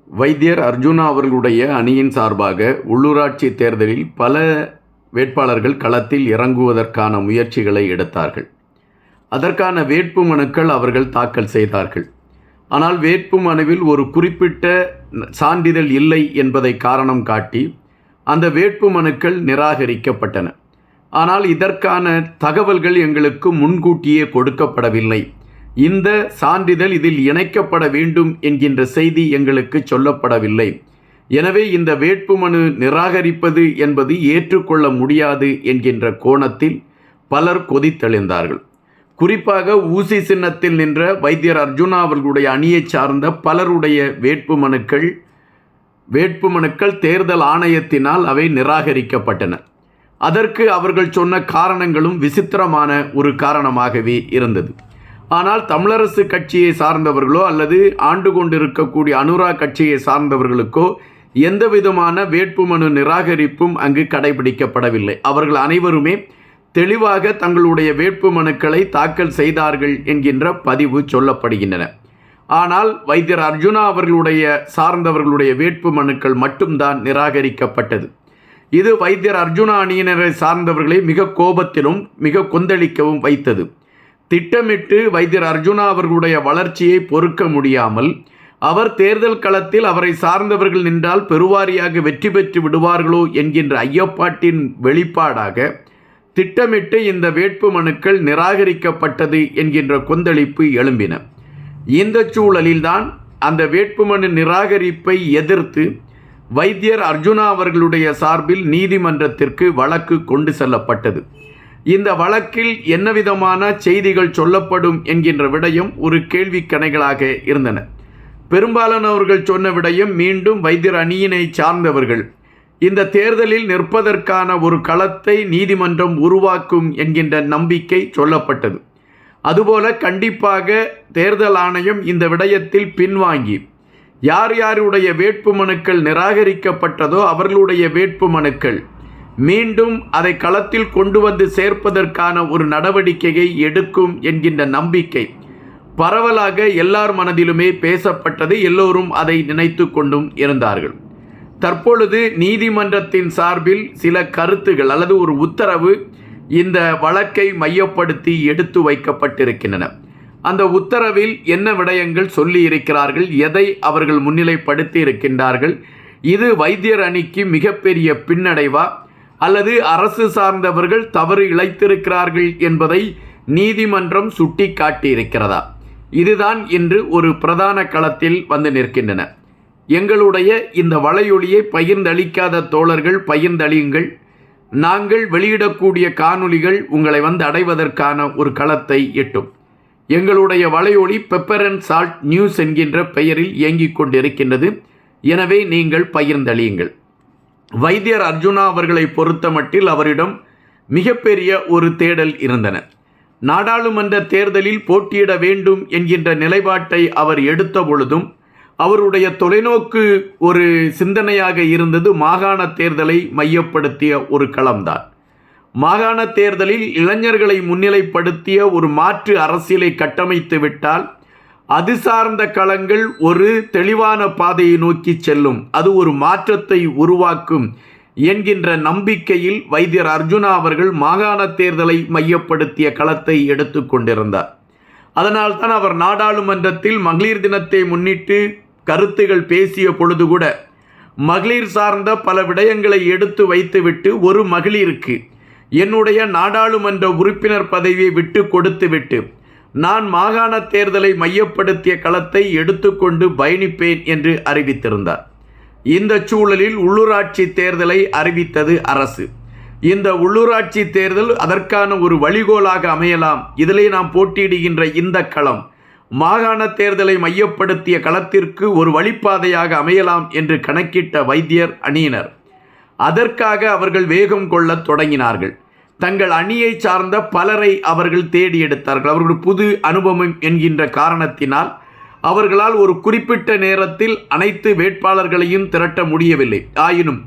வைத்தியர் அர்ஜுனா அவர்களுடைய அணியின் சார்பாக உள்ளூராட்சி தேர்தலில் பல வேட்பாளர்கள் களத்தில் இறங்குவதற்கான முயற்சிகளை எடுத்தார்கள். அதற்கான வேட்பு மனுக்கள் அவர்கள் தாக்கல் செய்தார்கள். ஆனால் வேட்பு மனுவில் ஒரு குறிப்பிட்ட சான்றிதழ் இல்லை என்பதை காரணம் காட்டி அந்த வேட்பு மனுக்கள் நிராகரிக்கப்பட்டன. ஆனால் இதற்கான தகவல்கள் எங்களுக்கு முன்கூட்டியே கொடுக்கப்படவில்லை. இந்த சான்றிதழ் இதில் இணைக்கப்பட வேண்டும் என்கின்ற செய்தி எங்களுக்கு சொல்லப்படவில்லை. எனவே இந்த வேட்புமனு நிராகரிப்பது என்பது ஏற்றுக்கொள்ள முடியாது என்கின்ற கோணத்தில் பலர் கொதித்தெழுந்தார்கள். குறிப்பாக ஊசி சின்னத்தில் நின்ற வைத்தியர் அர்ஜுனா அவர்களுடைய அணியை சார்ந்த பலருடைய வேட்புமனுக்கள் தேர்தல் ஆணையத்தினால் அவை நிராகரிக்கப்பட்டன. அதற்கு அவர்கள் சொன்ன காரணங்களும் விசித்திரமான ஒரு காரணமாகவே இருந்தது. ஆனால் தமிழரசு கட்சியை சார்ந்தவர்களோ அல்லது ஆண்டு கொண்டிருக்கக்கூடிய அனுரா கட்சியை சார்ந்தவர்களுக்கோ எந்த விதமான வேட்புமனு நிராகரிப்பும் அங்கு கடைபிடிக்கப்படவில்லை. அவர்கள் அனைவருமே தெளிவாக தங்களுடைய வேட்புமனுக்களை தாக்கல் செய்தார்கள் என்கின்ற பதிவு சொல்லப்படுகின்றன. ஆனால் வைத்தியர் அர்ஜுனா அவர்களுடைய சார்ந்தவர்களுடைய வேட்புமனுக்கள் மட்டும்தான் நிராகரிக்கப்பட்டது. இது வைத்தியர் அர்ஜுனா அணியினரை சார்ந்தவர்களை மிக கோபத்திலும் மிக கொந்தளிக்கவும் வைத்தது. திட்டமிட்டு வைத்தியர் அர்ஜுனா அவர்களுடைய வளர்ச்சியை பொறுக்க முடியாமல் அவர் தேர்தல் களத்தில் அவரை சார்ந்தவர்கள் நின்றால் பெருவாரியாக வெற்றி பெற்று விடுவார்களோ என்கின்ற ஐயப்பாட்டின் வெளிப்பாடாக திட்டமிட்டு இந்த வேட்பு மனுக்கள் நிராகரிக்கப்பட்டது என்கின்ற கொந்தளிப்பு எழும்பின. இந்த சூழலில்தான் அந்த வேட்புமனு நிராகரிப்பை எதிர்த்து வைத்தியர் அர்ஜுனா அவர்களுடைய சார்பில் நீதிமன்றத்திற்கு வழக்கு கொண்டு செல்லப்பட்டது. இந்த வழக்கில் என்ன விதமான செய்திகள் சொல்லப்படும் என்கின்ற விடயம் ஒரு கேள்விக்கணைகளாக இருந்தன. பெரும்பாலானவர்கள் சொன்ன விடயம் மீண்டும் வைத்தியர் அணியினை சார்ந்தவர்கள் இந்த தேர்தலில் நிற்பதற்கான ஒரு களத்தை நீதிமன்றம் உருவாக்கும் என்கின்ற நம்பிக்கை சொல்லப்பட்டது. அதுபோல கண்டிப்பாக தேர்தல் ஆணையம் இந்த விடயத்தில் பின்வாங்கி யார் யாருடைய வேட்புமனுக்கள் நிராகரிக்கப்பட்டதோ அவர்களுடைய வேட்புமனுக்கள் மீண்டும் அதை களத்தில் கொண்டு வந்து சேர்ப்பதற்கான ஒரு நடவடிக்கையை எடுக்கும் என்கின்ற நம்பிக்கை பரவலாக எல்லார் மனதிலுமே பேசப்பட்டது. எல்லோரும் அதை நினைத்து கொண்டும் இருந்தார்கள். தற்பொழுது நீதிமன்றத்தின் சார்பில் சில கருத்துகள் அல்லது ஒரு உத்தரவு இந்த வழக்கை மையப்படுத்தி எடுத்து வைக்கப்பட்டிருக்கின்றன. அந்த உத்தரவில் என்ன விடயங்கள் சொல்லி இருக்கிறார்கள், எதை அவர்கள் முன்னிலைப்படுத்தி இருக்கின்றார்கள், இது வைத்தியர் அணிக்கு மிகப்பெரிய பின்னடைவா அல்லது அரசு சார்ந்தவர்கள் தவறு இழைத்திருக்கிறார்கள் என்பதை நீதிமன்றம் சுட்டி காட்டியிருக்கிறதா? இதுதான் இன்று ஒரு பிரதான களத்தில் வந்து நிற்கின்றன. எங்களுடைய இந்த வலையொலியை பகிர்ந்தளிக்காத தோழர்கள் பகிர்ந்தளியுங்கள். நாங்கள் வெளியிடக்கூடிய காணொளிகள் உங்களை வந்து அடைவதற்கான ஒரு களத்தை எட்டும். எங்களுடைய வலையொலி பெப்பர் அண்ட் சால்ட் நியூஸ் என்கின்ற பெயரில் இயங்கிக் கொண்டிருக்கின்றது. எனவே நீங்கள் பகிர்ந்தளியுங்கள். வைத்தியர் அர்ஜுனா அவர்களை பொறுத்தமட்டில் அவரிடம் மிகப்பெரிய ஒரு தேடல் இருந்தன. நாடாளுமன்ற தேர்தலில் போட்டியிட வேண்டும் என்கின்ற நிலைப்பாட்டை அவர் எடுத்த பொழுதும் அவருடைய தொலைநோக்கு ஒரு சிந்தனையாக இருந்தது மாகாண தேர்தலை மையப்படுத்திய ஒரு களம்தான். மாகாண தேர்தலில் இளைஞர்களை முன்னிலைப்படுத்திய ஒரு மாற்று அரசியலை கட்டமைத்து விட்டால் அது சார்ந்த களங்கள் ஒரு தெளிவான பாதையை நோக்கி செல்லும், அது ஒரு மாற்றத்தை உருவாக்கும் என்கின்ற நம்பிக்கையில் வைத்தியர் அர்ஜுனா அவர்கள் மாகாண தேர்தலை மையப்படுத்திய களத்தை எடுத்து கொண்டிருந்தார். அதனால்தான் அவர் நாடாளுமன்றத்தில் மகளிர் தினத்தை முன்னிட்டு கருத்துகள் பேசிய பொழுது கூட மகளிர் சார்ந்த பல விடயங்களை எடுத்து வைத்துவிட்டு ஒரு மகளிருக்கு என்னுடைய நாடாளுமன்ற உறுப்பினர் பதவியை விட்டு கொடுத்துவிட்டு நான் மாகாண தேர்தலை மையப்படுத்திய களத்தை எடுத்துக்கொண்டு பயணிப்பேன் என்று அறிவித்திருந்தார். இந்த சூழலில் உள்ளூராட்சி தேர்தலை அறிவித்தது அரசு. இந்த உள்ளூராட்சி தேர்தல் அதற்கான ஒரு வழிகோலாக அமையலாம். இதிலே நாம் போட்டியிடுகின்ற இந்த களம் மாகாண தேர்தலை மையப்படுத்திய களத்திற்கு ஒரு வழிப்பாதையாக அமையலாம் என்று கணக்கிட்ட வைத்தியர் அணியினர் அதற்காக அவர்கள் வேகம் கொள்ளத் தொடங்கினார்கள். தங்கள் அணியை சார்ந்த பலரை அவர்கள் தேடி எடுத்தார்கள். அவர்கள் புது அனுபவம் என்கின்ற காரணத்தினால் அவர்களால் ஒரு குறிப்பிட்ட நேரத்தில் அனைத்து வேட்பாளர்களையும் திரட்ட முடியவில்லை. ஆயினும்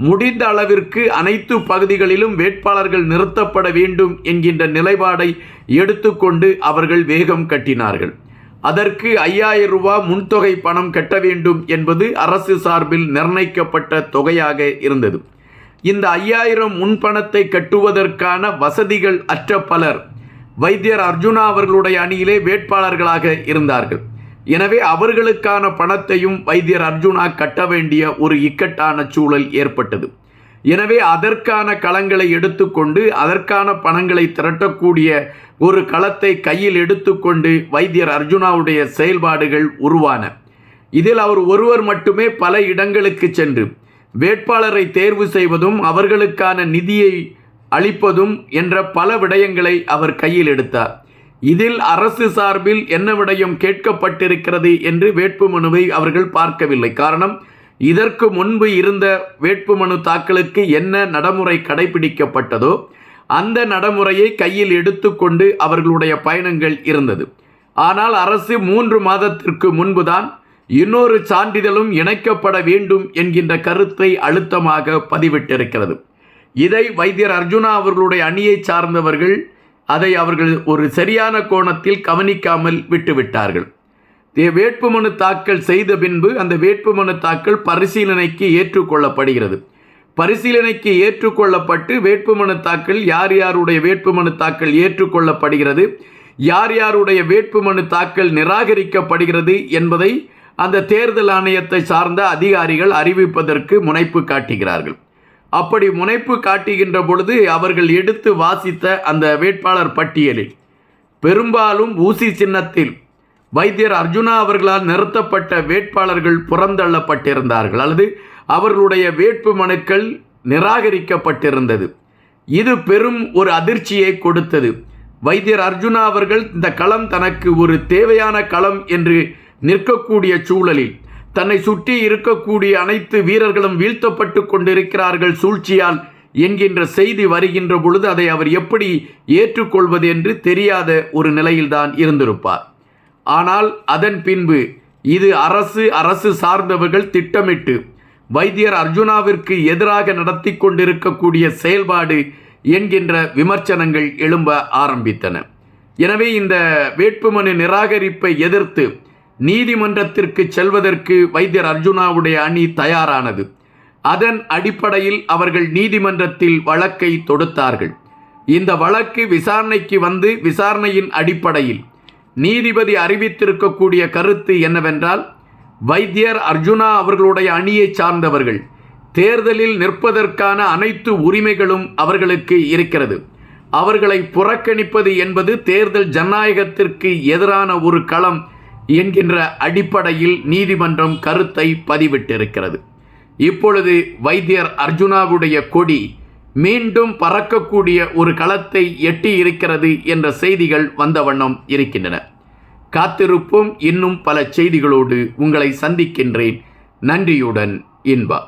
முடிந்த அளவிற்கு அனைத்து பகுதிகளிலும் வேட்பாளர்கள் நிறுத்தப்பட வேண்டும் என்கின்ற நிலைப்பாடை எடுத்துக்கொண்டு அவர்கள் வேகம் கட்டினார்கள். அதற்கு 5000 ரூபாய் முன்தொகை பணம் கட்ட வேண்டும் என்பது அரசு சார்பில் நிர்ணயிக்கப்பட்ட தொகையாக இருந்தது. இந்த 5000 முன்பணத்தை கட்டுவதற்கான வசதிகள் அற்ற பலர் வைத்தியர் அர்ஜுனா அவர்களுடைய அணியிலே வேட்பாளர்களாக இருந்தார்கள். எனவே அவர்களுக்கான பணத்தையும் வைத்தியர் அர்ஜுனா கட்ட வேண்டிய ஒரு இக்கட்டான சூழல் ஏற்பட்டது. எனவே அதற்கான களங்களை எடுத்துக்கொண்டு அதற்கான பணங்களை திரட்டக்கூடிய ஒரு களத்தை கையில் எடுத்துக்கொண்டு வைத்தியர் அர்ஜுனாவுடைய செயல்பாடுகள் உருவான. இதில் அவர் ஒருவர் மட்டுமே பல இடங்களுக்கு சென்று வேட்பாளரை தேர்வு செய்வதும் அவர்களுக்கான நிதியை அளிப்பதும் என்ற பல விடயங்களை அவர் கையில் எடுத்தார். இதில் அரசு சார்பில் என்ன விடயம் கேட்கப்பட்டிருக்கிறது என்று வேட்புமனுவை அவர்கள் பார்க்கவில்லை. காரணம், இதற்கு முன்பு இருந்த வேட்புமனு தாக்கலுக்கு என்ன நடைமுறை கடைபிடிக்கப்பட்டதோ அந்த நடைமுறையை கையில் எடுத்துக்கொண்டு அவர்களுடைய பயணங்கள் இருந்தது. ஆனால் அரசு 3 மாதத்திற்கு முன்புதான் இன்னொரு சான்றிதழும் இணைக்கப்பட வேண்டும் என்கின்ற கருத்தை அழுத்தமாக பதிவிட்டிருக்கிறது. இதை வைத்தியர் அர்ஜுனா அவர்களுடைய அணியை சார்ந்தவர்கள் அதை அவர்கள் ஒரு சரியான கோணத்தில் கவனிக்காமல் விட்டுவிட்டார்கள். வேட்புமனு தாக்கல் செய்த பின்பு அந்த வேட்புமனு தாக்கல் பரிசீலனைக்கு ஏற்றுக்கொள்ளப்படுகிறது. பரிசீலனைக்கு ஏற்றுக்கொள்ளப்பட்டு வேட்புமனு தாக்கல் யார் யாருடைய வேட்புமனு தாக்கல் ஏற்றுக்கொள்ளப்படுகிறது, யார் யாருடைய வேட்புமனு தாக்கல் நிராகரிக்கப்படுகிறது என்பதை அந்த தேர்தல் ஆணையத்தை சார்ந்த அதிகாரிகள் அறிவிப்பதற்கு முனைப்பு காட்டுகிறார்கள். அப்படி முனைப்பு காட்டுகின்ற பொழுது அவர்கள் எடுத்து வாசித்த அந்த வேட்பாளர் பட்டியலில் பெரும்பாலும் ஊசி சின்னத்தில் வைத்தியர் அர்ஜுனா அவர்களால் நிறுத்தப்பட்ட வேட்பாளர்கள் புறந்தள்ளப்பட்டிருந்தார்கள் அல்லது அவர்களுடைய வேட்பு மனுக்கள் நிராகரிக்கப்பட்டிருந்தது. இது பெரும் ஒரு அதிர்ச்சியை கொடுத்தது. வைத்தியர் அர்ஜுனா அவர்கள் இந்த களம் தனக்கு ஒரு தேவையான களம் என்று நிற்கக்கூடிய சூழலில் தன்னை சுற்றி இருக்கக்கூடிய அனைத்து வீரர்களும் வீழ்த்தப்பட்டு கொண்டிருக்கிறார்கள் சூழ்ச்சியால் என்கின்ற செய்தி வருகின்ற பொழுது அதை அவர் எப்படி ஏற்றுக்கொள்வது என்று தெரியாத ஒரு நிலையில்தான் இருந்திருப்பார். ஆனால் அதன் பின்பு இது அரசு சார்ந்தவர்கள் திட்டமிட்டு வைத்தியர் அர்ஜுனாவிற்கு எதிராக நடத்தி கொண்டிருக்கக்கூடிய செயல்பாடு என்கின்ற விமர்சனங்கள் எழும்ப ஆரம்பித்தன. எனவே இந்த வேட்புமனு நிராகரிப்பை எதிர்த்து நீதிமன்றத்திற்கு செல்வதற்கு வைத்தியர் அர்ஜுனாவுடைய அணி தயாரானது. அதன் அடிப்படையில் அவர்கள் நீதிமன்றத்தில் வழக்கை தொடுத்தார்கள். இந்த வழக்கு விசாரணைக்கு வந்து விசாரணையின் அடிப்படையில் நீதிபதி அறிவித்திருக்கக்கூடிய கருத்து என்னவென்றால், வைத்தியர் அர்ஜுனா அவர்களுடைய அணியை சார்ந்தவர்கள் தேர்தலில் நிற்பதற்கான அனைத்து உரிமைகளும் அவர்களுக்கு இருக்கிறது. அவர்களை புறக்கணிப்பது என்பது தேர்தல் ஜனநாயகத்திற்கு எதிரான ஒரு களம் என்கின்ற அடிப்படையில் நீதிமன்றம் கருத்தை பதிவிட்டிருக்கிறது. இப்பொழுது வைத்தியர் அர்ஜுனாவுடைய கொடி மீண்டும் பறக்கக்கூடிய ஒரு களத்தை எட்டி இருக்கிறது என்ற செய்திகள் வந்த வண்ணம் இருக்கின்றன. காத்திருப்போம். இன்னும் பல செய்திகளோடு உங்களை சந்திக்கின்றேன். நன்றியுடன் இன்பா.